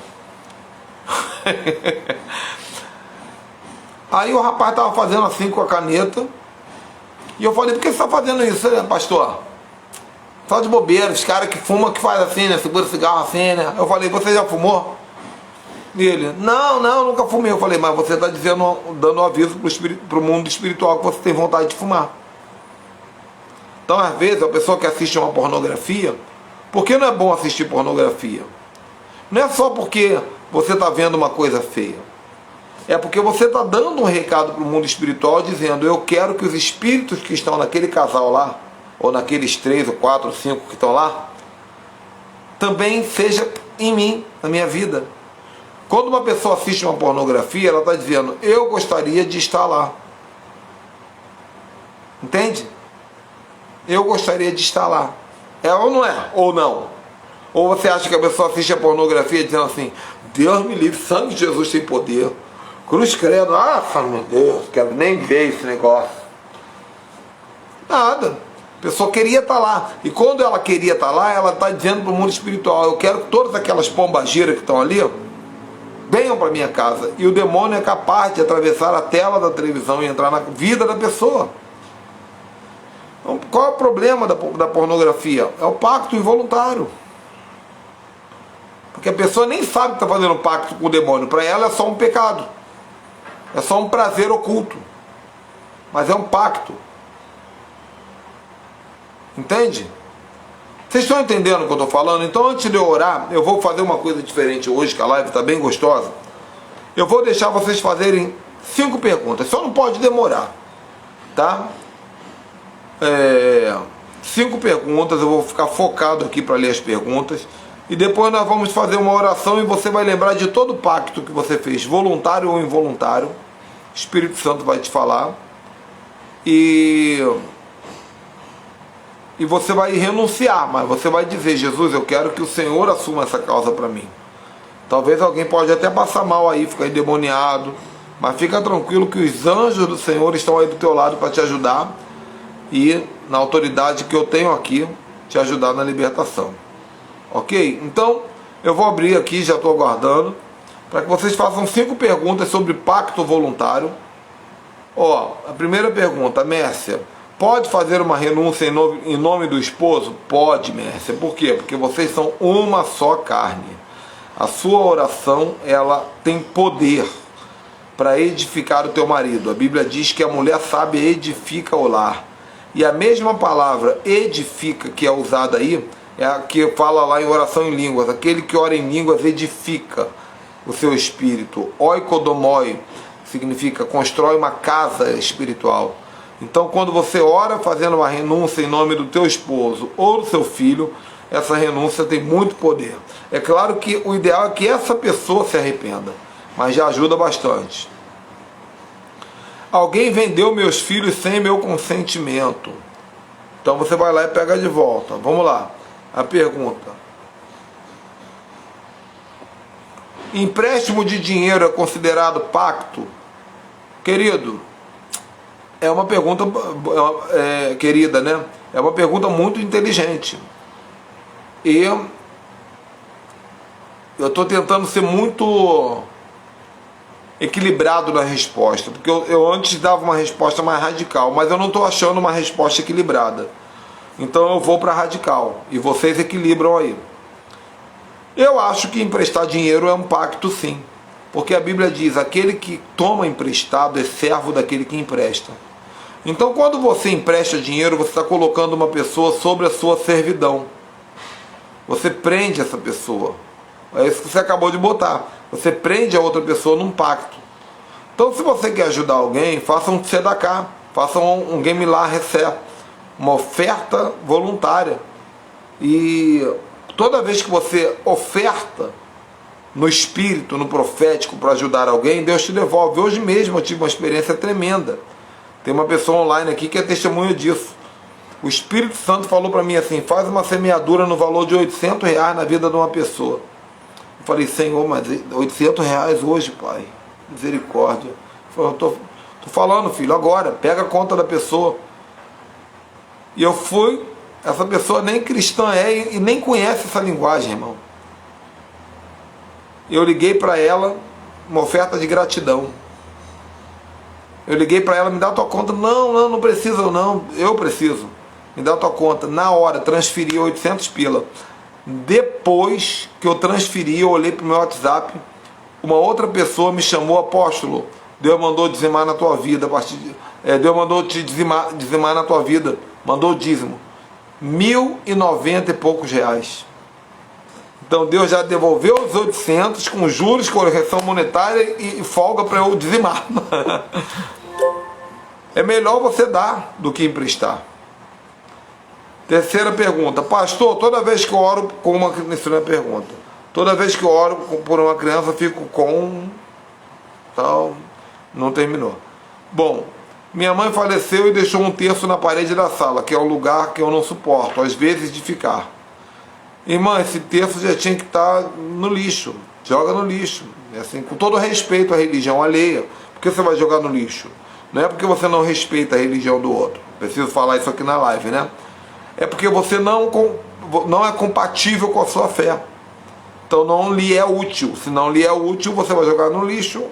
Aí o rapaz tava fazendo assim com a caneta. E eu falei: por que você tá fazendo isso, né, pastor? Só de bobeira, os caras que fumam que faz assim, né? Segura cigarro assim, né? Eu falei: você já fumou? E ele: não, nunca fumei. Eu falei: mas você está dizendo, dando aviso para o mundo espiritual que você tem vontade de fumar. Então, às vezes, a pessoa que assiste uma pornografia, por que não é bom assistir pornografia? Não é só porque você está vendo uma coisa feia. É porque você está dando um recado para o mundo espiritual dizendo: eu quero que os espíritos que estão naquele casal lá, ou naqueles 3, ou 4, ou 5 que estão lá, também seja em mim, na minha vida. Quando uma pessoa assiste uma pornografia, ela está dizendo: eu gostaria de estar lá. Entende? Eu gostaria de estar lá. É ou não é? Ou não? Ou você acha que a pessoa assiste a pornografia dizendo assim: Deus me livre, sangue de Jesus tem poder. Cruz credo, meu Deus, quero nem ver esse negócio. Nada. A pessoa queria estar lá. E quando ela queria estar lá, ela está dizendo para o mundo espiritual: eu quero que todas aquelas pombageiras que estão ali venham para minha casa. E o demônio é capaz de atravessar a tela da televisão e entrar na vida da pessoa. Então, qual é o problema da pornografia? É o pacto involuntário. Porque a pessoa nem sabe que está fazendo pacto com o demônio. Para ela é só um pecado. É só um prazer oculto. Mas é um pacto. Entende? Vocês estão entendendo o que eu estou falando? Então, antes de eu orar, eu vou fazer uma coisa diferente hoje, que a live está bem gostosa. Eu vou deixar vocês fazerem 5 perguntas. Só não pode demorar. Tá? 5 perguntas. Eu vou ficar focado aqui para ler as perguntas. E depois nós vamos fazer uma oração e você vai lembrar de todo o pacto que você fez, voluntário ou involuntário. O Espírito Santo vai te falar. E você vai renunciar, mas você vai dizer: Jesus, eu quero que o Senhor assuma essa causa para mim. Talvez alguém pode até passar mal aí, ficar endemoniado, mas fica tranquilo que os anjos do Senhor estão aí do teu lado para te ajudar e, na autoridade que eu tenho aqui, te ajudar na libertação. Ok? Então, eu vou abrir aqui, já estou aguardando, para que vocês façam 5 perguntas sobre pacto voluntário. A primeira pergunta: Mércia, pode fazer uma renúncia em nome do esposo? Pode, Mércia. Por quê? Porque vocês são uma só carne. A sua oração, ela tem poder para edificar o teu marido. A Bíblia diz que a mulher sábia edifica o lar. E a mesma palavra edifica que é usada aí, é a que fala lá em oração em línguas. Aquele que ora em línguas edifica o seu espírito. Oikodomoi significa constrói uma casa espiritual. Então, quando você ora fazendo uma renúncia em nome do teu esposo ou do seu filho, essa renúncia tem muito poder. É claro que o ideal é que essa pessoa se arrependa, mas já ajuda bastante. Alguém vendeu meus filhos sem meu consentimento. Então você vai lá e pega de volta. Vamos lá. A pergunta: empréstimo de dinheiro é considerado pacto? Querido, é uma pergunta querida, né? É uma pergunta muito inteligente. E eu estou tentando ser muito equilibrado na resposta, porque eu antes dava uma resposta mais radical, mas eu não estou achando uma resposta equilibrada. Então eu vou para radical e vocês equilibram aí. Eu acho que emprestar dinheiro é um pacto, sim, porque a Bíblia diz: aquele que toma emprestado é servo daquele que empresta. Então, quando você empresta dinheiro, você está colocando uma pessoa sobre a sua servidão. Você prende essa pessoa. É isso que você acabou de botar. Você prende a outra pessoa num pacto. Então, se você quer ajudar alguém, faça um tzedakah, faça um Gemilah Recé, uma oferta voluntária. E toda vez que você oferta no espírito, no profético, para ajudar alguém, Deus te devolve. Hoje mesmo eu tive uma experiência tremenda. Tem uma pessoa online aqui que é testemunha disso. O Espírito Santo falou para mim assim: faz uma semeadura no valor de R$800 na vida de uma pessoa. Eu falei: Senhor, mas R$800 hoje, Pai, misericórdia. Ele falou: tô falando, filho, agora, pega a conta da pessoa. E eu fui, essa pessoa nem cristã é e nem conhece essa linguagem, irmão. Eu liguei para ela, uma oferta de gratidão. Eu liguei para ela: me dá a tua conta. Não precisa não, eu preciso. Me dá a tua conta. Na hora, transferi 800 pila. Depois que eu transferi, eu olhei para o meu WhatsApp, uma outra pessoa me chamou: apóstolo, Deus mandou dizimar na tua vida, Deus mandou te dizimar na tua vida, mandou o dízimo, 1.090 e poucos reais. Então Deus já devolveu os 800 com juros, correção monetária e folga para eu dizimar. É melhor você dar do que emprestar. Terceira pergunta: pastor, toda vez que eu oro com uma criança, pergunta, toda vez que eu oro por uma criança, fico com tal, não terminou. Bom, minha mãe faleceu e deixou um terço na parede da sala, que é um lugar que eu não suporto, às vezes, de ficar. Irmã, esse terço já tinha que estar no lixo. Joga no lixo. É assim, com todo respeito à religião alheia. Por que você vai jogar no lixo? Não é porque você não respeita a religião do outro. Preciso falar isso aqui na live, né? É porque você não é compatível com a sua fé. Então não lhe é útil. Se não lhe é útil, você vai jogar no lixo.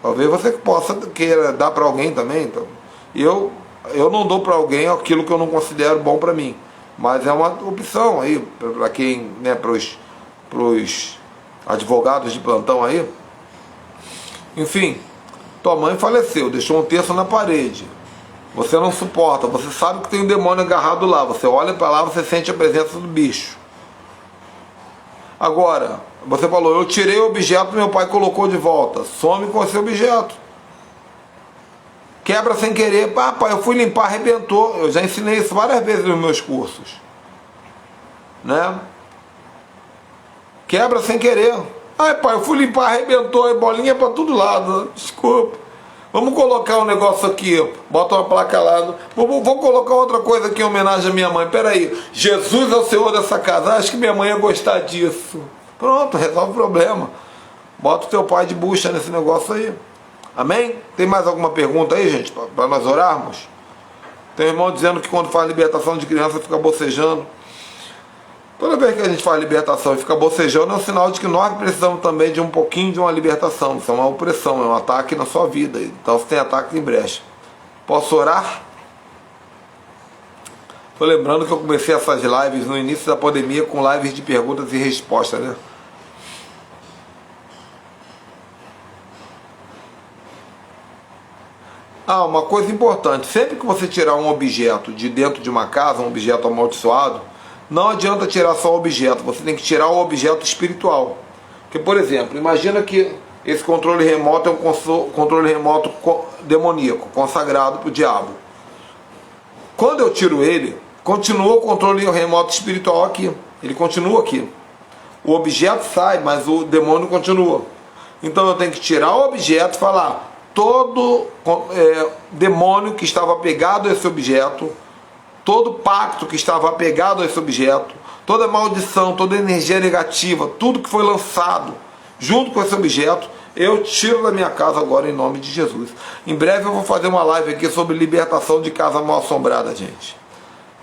Talvez você possa queira dar para alguém também. Então, eu não dou para alguém aquilo que eu não considero bom para mim. Mas é uma opção aí, para quem, né, para os advogados de plantão aí. Enfim, tua mãe faleceu, deixou um terço na parede. Você não suporta, você sabe que tem um demônio agarrado lá. Você olha para lá, você sente a presença do bicho. Agora, você falou: eu tirei o objeto, meu pai colocou de volta. Some com esse objeto. Quebra sem querer. Ah, pai, eu fui limpar, arrebentou. Eu já ensinei isso várias vezes nos meus cursos, né? Quebra sem querer. Ai, pai, eu fui limpar, arrebentou, bolinha para todo lado. Desculpa. Vamos colocar um negócio aqui, bota uma placa lá. Vou colocar outra coisa aqui em homenagem à minha mãe. Peraí, Jesus é o Senhor dessa casa. Acho que minha mãe ia gostar disso. Pronto, resolve o problema. Bota o teu pai de bucha nesse negócio aí. Amém? Tem mais alguma pergunta aí, gente, para nós orarmos? Tem um irmão dizendo que quando faz libertação de criança fica bocejando. Toda vez que a gente faz libertação e fica bocejando, é um sinal de que nós precisamos também de um pouquinho de uma libertação. Isso é uma opressão, é um ataque na sua vida. Então você tem ataque em brecha. Posso orar? Estou lembrando que eu comecei essas lives no início da pandemia com lives de perguntas e respostas, né? Ah, uma coisa importante: sempre que você tirar um objeto de dentro de uma casa, um objeto amaldiçoado, não adianta tirar só o objeto, você tem que tirar o objeto espiritual. Porque, por exemplo, imagina que esse controle remoto é um controle remoto demoníaco, consagrado para o diabo. Quando eu tiro ele, continua o controle remoto espiritual aqui. Ele continua aqui. O objeto sai, mas o demônio continua. Então eu tenho que tirar o objeto e falar: todo demônio que estava apegado a esse objeto, todo pacto que estava apegado a esse objeto, toda maldição, toda energia negativa, tudo que foi lançado junto com esse objeto, eu tiro da minha casa agora em nome de Jesus. Em breve eu vou fazer uma live aqui sobre libertação de casa mal assombrada, gente.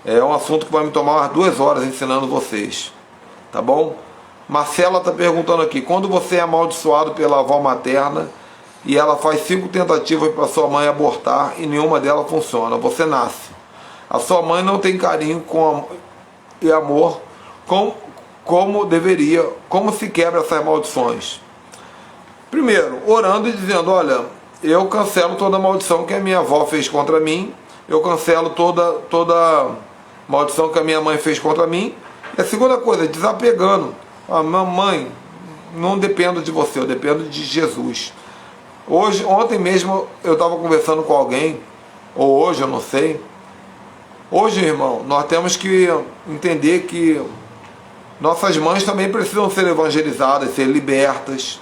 É um assunto que vai me tomar umas 2 horas ensinando vocês, tá bom? Marcela está perguntando aqui: quando você é amaldiçoado pela avó materna e ela faz 5 tentativas para sua mãe abortar e nenhuma delas funciona, você nasce. A sua mãe não tem carinho e amor como deveria. Como se quebra essas maldições? Primeiro, orando e dizendo: olha, eu cancelo toda maldição que a minha avó fez contra mim, eu cancelo toda maldição que a minha mãe fez contra mim. E a segunda coisa, desapegando. Ah, mamãe, não dependo de você, eu dependo de Jesus. Ontem mesmo eu estava conversando com alguém, ou hoje, eu não sei. Hoje, irmão, nós temos que entender que nossas mães também precisam ser evangelizadas, ser libertas.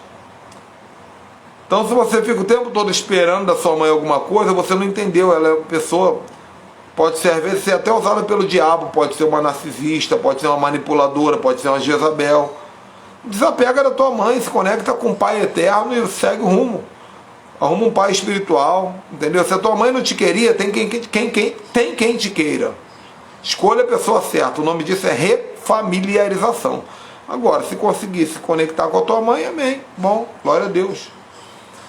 Então, se você fica o tempo todo esperando da sua mãe alguma coisa, você não entendeu. Ela é uma pessoa, pode ser, às vezes, ser até usada pelo diabo, pode ser uma narcisista, pode ser uma manipuladora, pode ser uma Jezabel. Desapega da tua mãe, se conecta com o Pai eterno e segue o rumo. Arruma um pai espiritual, entendeu? Se a tua mãe não te queria, tem quem te queira. Escolha a pessoa certa. O nome disso é refamiliarização. Agora, se conseguir se conectar com a tua mãe, amém. Bom, glória a Deus.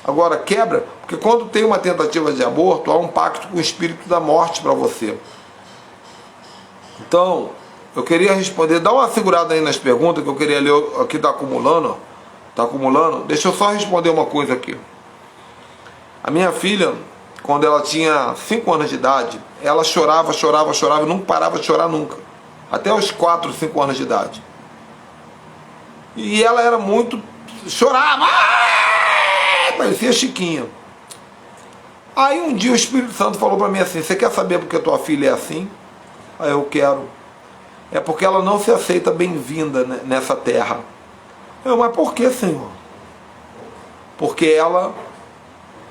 Agora, quebra, porque quando tem uma tentativa de aborto, há um pacto com o espírito da morte para você. Então, eu queria responder, dá uma segurada aí nas perguntas que eu queria ler, aqui está acumulando, ó. Está acumulando. Deixa eu só responder uma coisa aqui. A minha filha, quando ela tinha 5 anos de idade, ela chorava e não parava de chorar nunca. Até os 4, 5 anos de idade. E ela era muito... chorava! Parecia Chiquinha. Aí um dia o Espírito Santo falou para mim assim, você quer saber porque a tua filha é assim? Aí eu quero. É porque ela não se aceita bem-vinda nessa terra. Mas por que, Senhor? Porque ela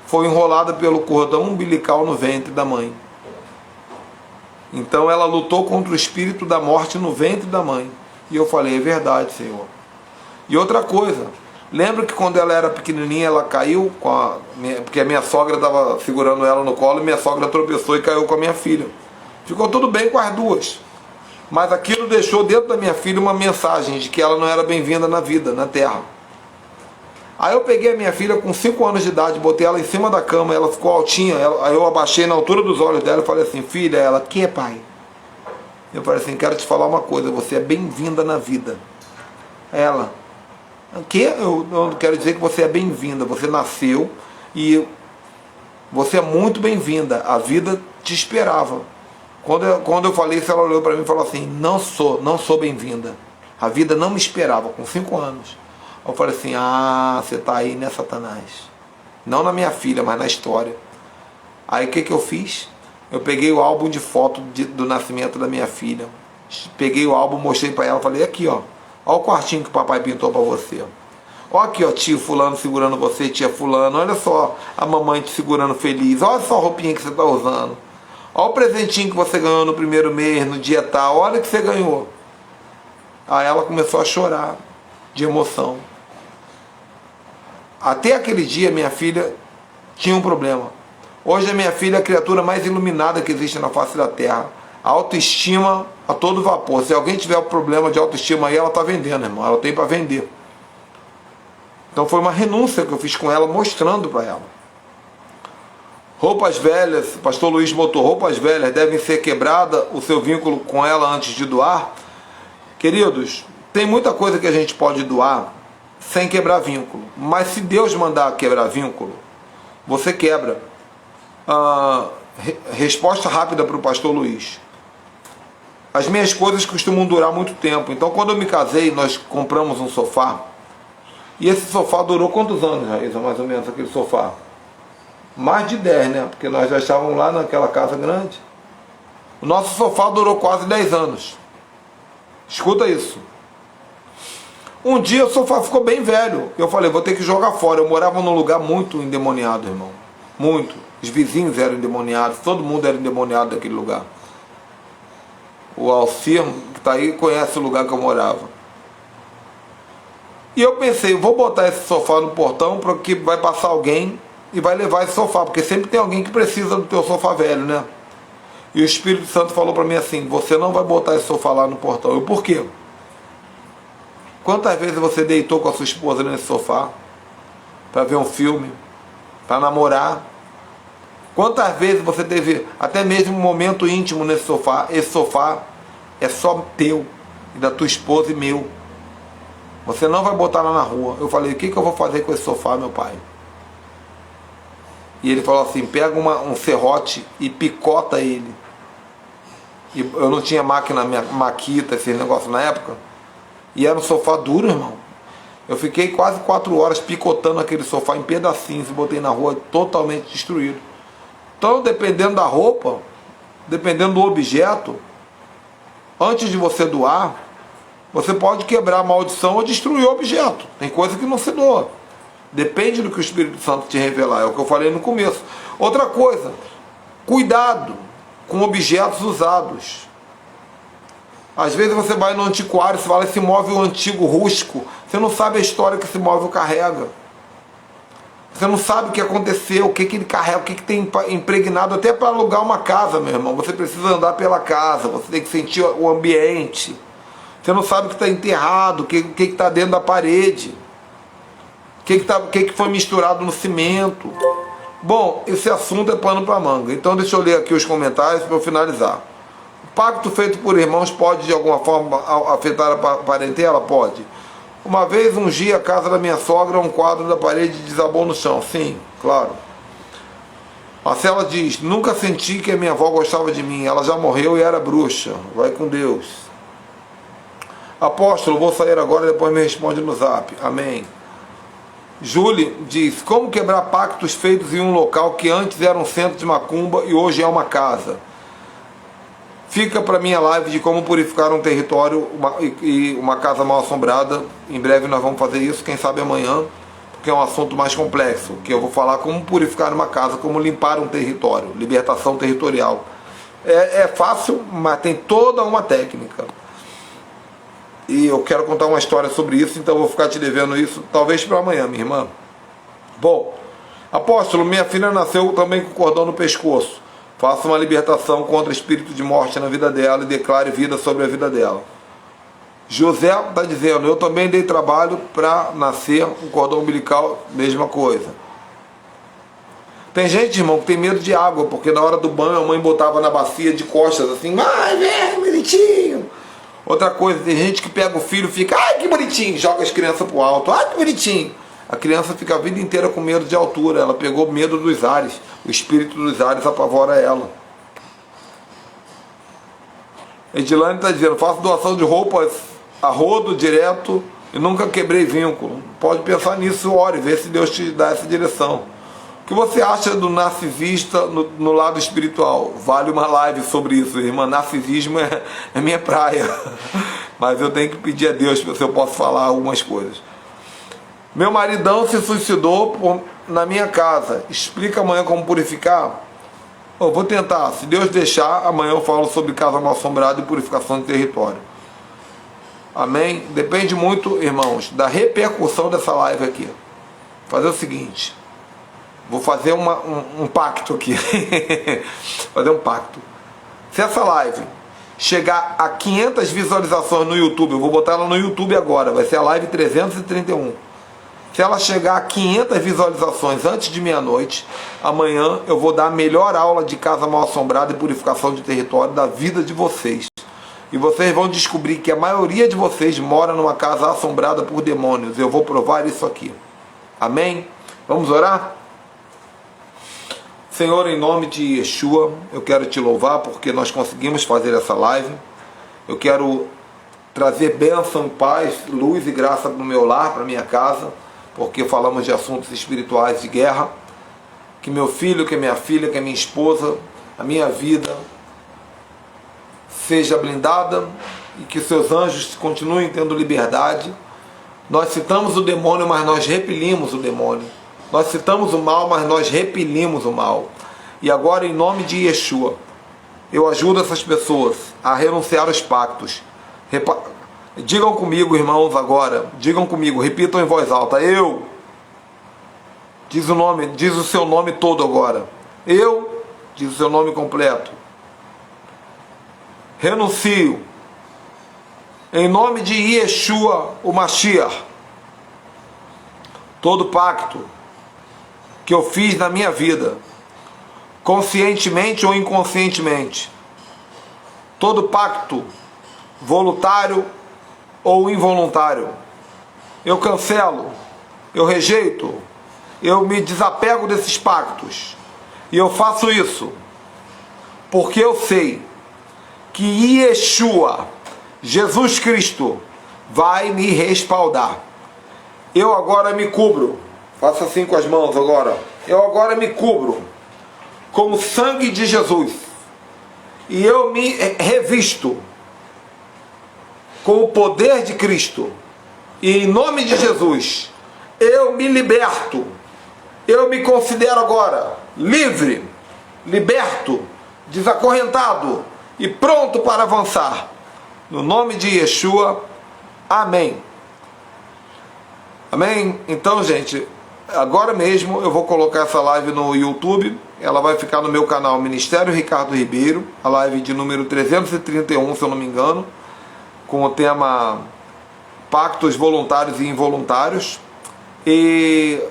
foi enrolada pelo cordão umbilical no ventre da mãe. Então ela lutou contra o espírito da morte no ventre da mãe. E eu falei, é verdade, Senhor. E outra coisa, lembra que quando ela era pequenininha ela caiu, porque a minha sogra estava segurando ela no colo e minha sogra tropeçou e caiu com a minha filha. Ficou tudo bem com as duas. Mas aquilo deixou dentro da minha filha uma mensagem de que ela não era bem-vinda na vida, na terra. Aí eu peguei a minha filha com 5 anos de idade, botei ela em cima da cama, ela ficou altinha, aí eu abaixei na altura dos olhos dela e falei assim, filha, ela, que pai? Eu falei assim, quero te falar uma coisa, você é bem-vinda na vida. Ela, que? Eu não quero dizer que você é bem-vinda, você nasceu e você é muito bem-vinda, a vida te esperava. Quando eu falei isso, ela olhou para mim e falou assim, não sou bem-vinda, a vida não me esperava, com 5 anos. Eu falei assim, você está aí, né, Satanás? Não na minha filha, mas na história. Aí o que eu fiz? Eu peguei o álbum de foto do nascimento da minha filha. Peguei o álbum, mostrei para ela, falei, aqui ó o quartinho que o papai pintou para você. Ó aqui ó, tio fulano segurando você, tia fulano, olha só a mamãe te segurando feliz, olha só a roupinha que você está usando. Olha o presentinho que você ganhou no primeiro mês, no dia tal, olha o que você ganhou. Aí ela começou a chorar de emoção. Até aquele dia minha filha tinha um problema. Hoje a minha filha é a criatura mais iluminada que existe na face da terra. A autoestima a todo vapor. Se alguém tiver um problema de autoestima aí, ela está vendendo, irmão. Ela tem para vender. Então foi uma renúncia que eu fiz com ela, mostrando para ela. Roupas velhas, o pastor Luiz botou, roupas velhas devem ser quebradas, o seu vínculo com ela antes de doar. Queridos, tem muita coisa que a gente pode doar sem quebrar vínculo. Mas se Deus mandar quebrar vínculo, você quebra. Resposta rápida para o pastor Luiz. As minhas coisas costumam durar muito tempo. Então quando eu me casei, nós compramos um sofá. E esse sofá durou quantos anos, Raíssa, mais ou menos, aquele sofá? Mais de 10, né? Porque nós já estávamos lá naquela casa grande. O nosso sofá durou quase 10 anos. Escuta isso. Um dia o sofá ficou bem velho. Eu falei, vou ter que jogar fora. Eu morava num lugar muito endemoniado, irmão. Muito. Os vizinhos eram endemoniados. Todo mundo era endemoniado daquele lugar. O Alcir, que está aí, conhece o lugar que eu morava. E eu pensei, vou botar esse sofá no portão porque vai passar alguém e vai levar esse sofá. Porque sempre tem alguém que precisa do teu sofá velho, né? E o Espírito Santo falou para mim assim, você não vai botar esse sofá lá no portão. Eu, por quê? Quantas vezes você deitou com a sua esposa nesse sofá para ver um filme, para namorar? Quantas vezes você teve até mesmo um momento íntimo nesse sofá? Esse sofá é só teu e da tua esposa e meu. Você não vai botar lá na rua. Eu falei, o que eu vou fazer com esse sofá, meu pai? E ele falou assim, pega um serrote e picota ele. E eu não tinha máquina, maquita, esse negócio na época. E era um sofá duro, irmão. Eu fiquei quase 4 horas picotando aquele sofá em pedacinhos e botei na rua totalmente destruído. Então, dependendo da roupa, dependendo do objeto, antes de você doar, você pode quebrar a maldição ou destruir o objeto. Tem coisa que não se doa. Depende do que o Espírito Santo te revelar. É o que eu falei no começo. Outra coisa, cuidado com objetos usados. Às vezes você vai no antiquário, você fala, esse móvel antigo, rústico, você não sabe a história que esse móvel carrega. Você não sabe o que aconteceu, o que ele carrega, o que tem impregnado, até para alugar uma casa, meu irmão. Você precisa andar pela casa, você tem que sentir o ambiente. Você não sabe o que está enterrado, o que está dentro da parede, o que foi misturado no cimento. Bom, esse assunto é pano para manga. Então deixa eu ler aqui os comentários para eu finalizar. O pacto feito por irmãos pode de alguma forma afetar a parentela? Pode. Uma vez ungi a casa da minha sogra, um quadro da parede desabou no chão. Sim, claro. Marcela diz, nunca senti que a minha avó gostava de mim. Ela já morreu e era bruxa. Vai com Deus. Apóstolo, vou sair agora, depois me responde no zap. Amém. Julie diz, como quebrar pactos feitos em um local que antes era um centro de macumba e hoje é uma casa? Fica para minha live de como purificar um território e uma casa mal assombrada. Em breve nós vamos fazer isso, quem sabe amanhã, porque é um assunto mais complexo, que eu vou falar como purificar uma casa, como limpar um território, libertação territorial. É fácil, mas tem toda uma técnica. E eu quero contar uma história sobre isso, então eu vou ficar te devendo isso, talvez para amanhã, minha irmã. Bom, apóstolo, minha filha nasceu também com cordão no pescoço. Faça uma libertação contra o espírito de morte na vida dela e declare vida sobre a vida dela. José está dizendo, eu também dei trabalho para nascer um cordão umbilical, mesma coisa. Tem gente, irmão, que tem medo de água, porque na hora do banho a mãe botava na bacia de costas assim, ai, vem, bonitinho. Outra coisa, tem gente que pega o filho e fica, ai, que bonitinho, joga as crianças pro alto, ai, que bonitinho. A criança fica a vida inteira com medo de altura, ela pegou medo dos ares, o espírito dos ares apavora ela. Edilane está dizendo, faço doação de roupas a rodo, direto, e nunca quebrei vínculo. Pode pensar nisso, ore, vê se Deus te dá essa direção. O que você acha do narcisista no lado espiritual? Vale uma live sobre isso, irmã. Narcisismo é minha praia. Mas eu tenho que pedir a Deus se eu posso falar algumas coisas. Meu maridão se suicidou na minha casa. Explica amanhã como purificar? Eu vou tentar. Se Deus deixar, amanhã eu falo sobre casa mal assombrada e purificação de território. Amém? Depende muito, irmãos, da repercussão dessa live aqui. Vou fazer o seguinte. Vou fazer um pacto aqui. Fazer um pacto. Se essa live chegar a 500 visualizações no YouTube, eu vou botar ela no YouTube agora, vai ser a live 331. Se ela chegar a 500 visualizações antes de meia-noite, amanhã eu vou dar a melhor aula de casa mal assombrada e purificação de território da vida de vocês. E vocês vão descobrir que a maioria de vocês mora numa casa assombrada por demônios. Eu vou provar isso aqui. Amém? Vamos orar? Senhor, em nome de Yeshua, eu quero te louvar porque nós conseguimos fazer essa live. Eu quero trazer bênção, paz, luz e graça para o meu lar, para a minha casa, porque falamos de assuntos espirituais de guerra. Que meu filho, que minha filha, que minha esposa, a minha vida seja blindada e que seus anjos continuem tendo liberdade. Nós citamos o demônio, mas nós repelimos o demônio. Nós citamos o mal, mas nós repelimos o mal. E agora, em nome de Yeshua, eu ajudo essas pessoas a renunciar aos pactos. Digam comigo, irmãos, agora. Digam comigo, repitam em voz alta. Eu. Diz o seu nome todo agora. Eu. Diz o seu nome completo. Renuncio. Em nome de Yeshua, o Mashiach. Todo pacto que eu fiz na minha vida, conscientemente ou inconscientemente, todo pacto voluntário ou involuntário, eu cancelo, eu rejeito, eu me desapego desses pactos, e eu faço isso porque eu sei que Yeshua, Jesus Cristo, vai me respaldar. Eu agora me cubro. Faça assim com as mãos agora. Eu agora me cubro com o sangue de Jesus. E eu me revisto com o poder de Cristo. E em nome de Jesus, eu me liberto. Eu me considero agora livre, liberto, desacorrentado e pronto para avançar. No nome de Yeshua, amém. Amém? Então, gente, agora mesmo eu vou colocar essa live no YouTube. Ela vai ficar no meu canal Ministério Ricardo Ribeiro, a live de número 331, se eu não me engano, com o tema Pactos Voluntários e Involuntários. E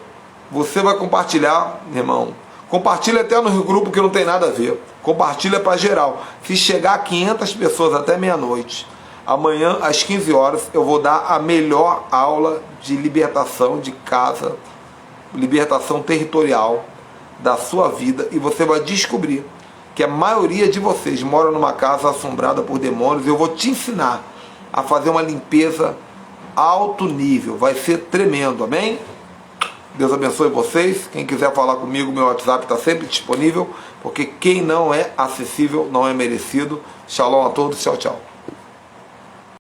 você vai compartilhar, irmão. Compartilha até no grupo que não tem nada a ver. Compartilha para geral. Se chegar a 500 pessoas até meia-noite, amanhã às 15 horas eu vou dar a melhor aula de libertação de casa, libertação territorial da sua vida, e você vai descobrir que a maioria de vocês mora numa casa assombrada por demônios. Eu vou te ensinar a fazer uma limpeza alto nível. Vai ser tremendo, amém? Deus abençoe vocês. Quem quiser falar comigo, meu WhatsApp está sempre disponível, porque quem não é acessível não é merecido. Shalom a todos, tchau, tchau.